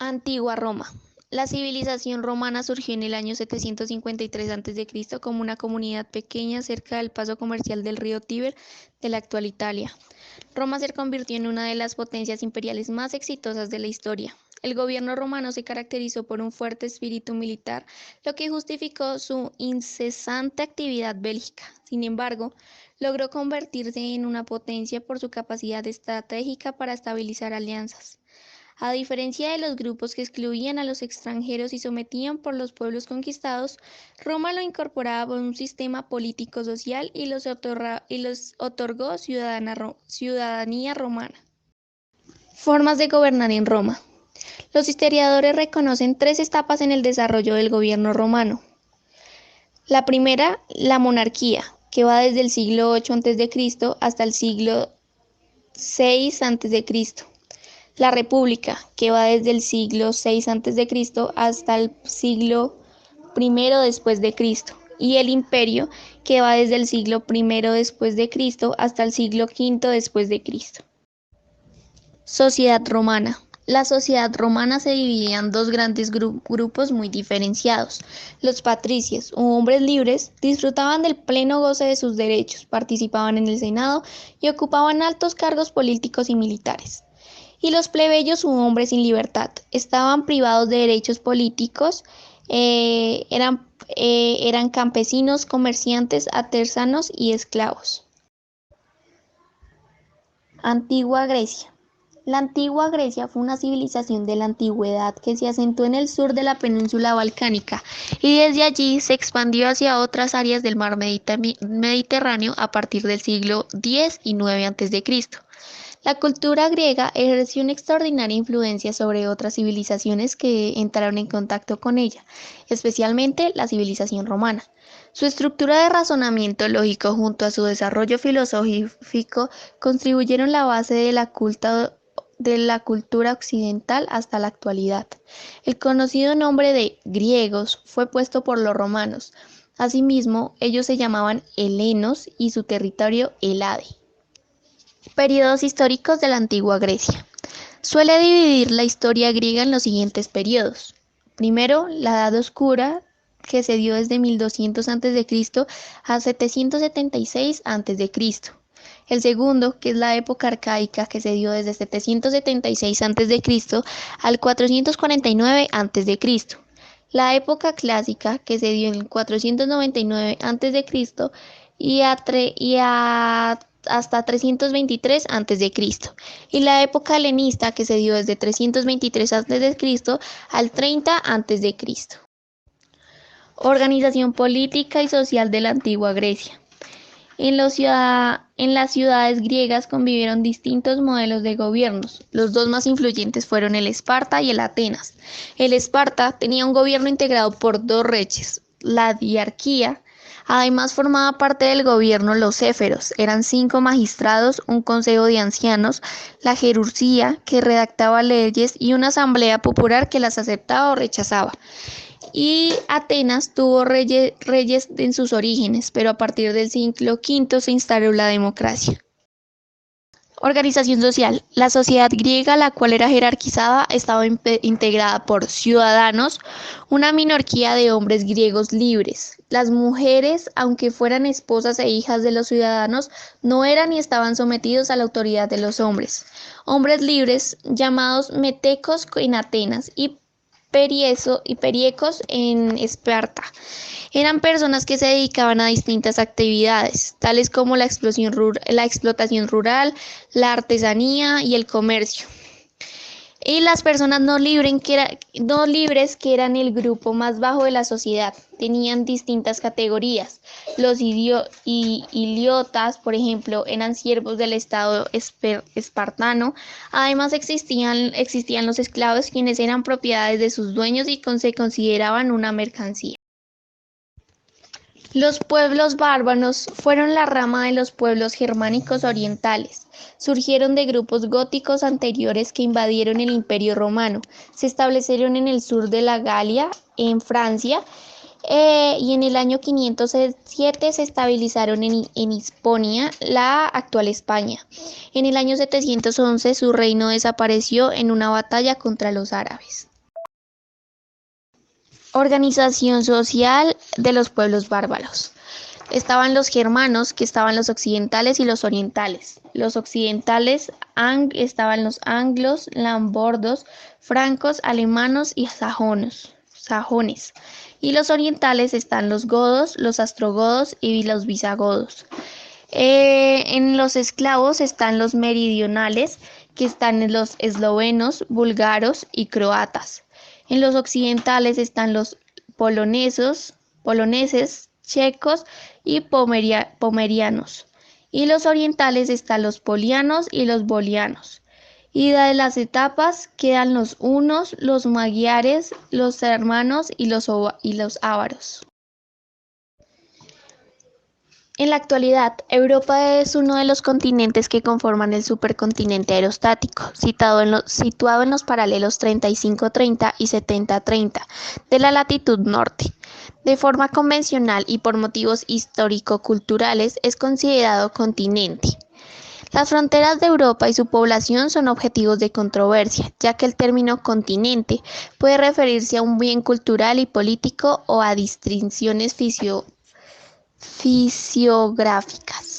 Antigua Roma. La civilización romana surgió en el año 753 a.C. como una comunidad pequeña cerca del paso comercial del río Tíber de la actual Italia. Roma se convirtió en una de las potencias imperiales más exitosas de la historia. El gobierno romano se caracterizó por un fuerte espíritu militar, lo que justificó su incesante actividad bélica. Sin embargo, logró convertirse en una potencia por su capacidad estratégica para estabilizar alianzas. A diferencia de los grupos que excluían a los extranjeros y sometían por los pueblos conquistados, Roma lo incorporaba por un sistema político-social y los otorgó ciudadanía romana. Formas de gobernar en Roma. Los historiadores reconocen tres etapas en el desarrollo del gobierno romano. La primera, la monarquía, que va desde el siglo 8 a.C. hasta el siglo 6 a.C. La República, que va desde el siglo 6 a.C. hasta el siglo I después de Cristo, y el Imperio, que va desde el siglo I después de Cristo hasta el siglo V después de Cristo. Sociedad romana. La sociedad romana se dividía en dos grandes grupos muy diferenciados. Los patricios, o hombres libres, disfrutaban del pleno goce de sus derechos, participaban en el Senado y ocupaban altos cargos políticos y militares. Y los plebeyos u hombres sin libertad estaban privados de derechos políticos, eran campesinos, comerciantes, artesanos y esclavos. Antigua Grecia. La antigua Grecia fue una civilización de la antigüedad que se asentó en el sur de la península balcánica y desde allí se expandió hacia otras áreas del mar Mediterráneo a partir del siglo X y IX a.C. La cultura griega ejerció una extraordinaria influencia sobre otras civilizaciones que entraron en contacto con ella, especialmente la civilización romana. Su estructura de razonamiento lógico junto a su desarrollo filosófico constituyeron la base de la cultura occidental hasta la actualidad. El conocido nombre de griegos fue puesto por los romanos. Asimismo, ellos se llamaban helenos y su territorio Helade. Periodos históricos de la antigua Grecia. Suele dividir la historia griega en los siguientes periodos. Primero, la Edad Oscura, que se dio desde 1200 a.C. a 776 a.C. El segundo, que es la época arcaica, que se dio desde 776 a.C. al 449 a.C. La época clásica, que se dio en 499 a.C. hasta 323 a.C. y la época helenista, que se dio desde 323 a.C. al 30 a.C. Organización política y social de la antigua Grecia. En las ciudades griegas convivieron distintos modelos de gobiernos. Los dos más influyentes fueron el Esparta y el Atenas. El Esparta tenía un gobierno integrado por dos reyes, la diarquía. Además formaba parte del gobierno los éferos, eran 5 magistrados, un consejo de ancianos, la jerarquía que redactaba leyes y una asamblea popular que las aceptaba o rechazaba. Y Atenas tuvo reyes en sus orígenes, pero a partir del siglo V se instaló la democracia. Organización social. La sociedad griega, la cual era jerarquizada, estaba integrada por ciudadanos, una minoría de hombres griegos libres. Las mujeres, aunque fueran esposas e hijas de los ciudadanos, no eran ni estaban sometidos a la autoridad de los hombres. Hombres libres, llamados metecos en Atenas y periecos en Esparta. Eran personas que se dedicaban a distintas actividades, tales como la explotación rural, la artesanía y el comercio. Y las personas no libres, que eran el grupo más bajo de la sociedad, tenían distintas categorías. Los iliotas, por ejemplo, eran siervos del estado espartano. Además existían los esclavos, quienes eran propiedades de sus dueños y se consideraban una mercancía. Los pueblos bárbaros fueron la rama de los pueblos germánicos orientales. Surgieron de grupos góticos anteriores que invadieron el Imperio Romano. Se establecieron en el sur de la Galia, en Francia, y en el año 507 se estabilizaron en Hispania, la actual España. En el año 711 su reino desapareció en una batalla contra los árabes. Organización social de los pueblos bárbaros. Estaban los germanos, que estaban los occidentales y los orientales. Los occidentales estaban los anglos, lambordos, francos, alemanos y sajones. Y los orientales están los godos, los astrogodos y los visigodos. En los esclavos están los meridionales, que están los eslovenos, búlgaros y croatas. En los occidentales están los poloneses, checos y pomerianos. Y los orientales están los polianos y los bolianos. Y de las etapas quedan los hunos, los magiares, los germanos y los ávaros. En la actualidad, Europa es uno de los continentes que conforman el supercontinente aerostático, situado en los paralelos 35-30 y 70-30 de la latitud norte. De forma convencional y por motivos histórico-culturales es considerado continente. Las fronteras de Europa y su población son objetivos de controversia, ya que el término continente puede referirse a un bien cultural y político o a distinciones fisiográficas.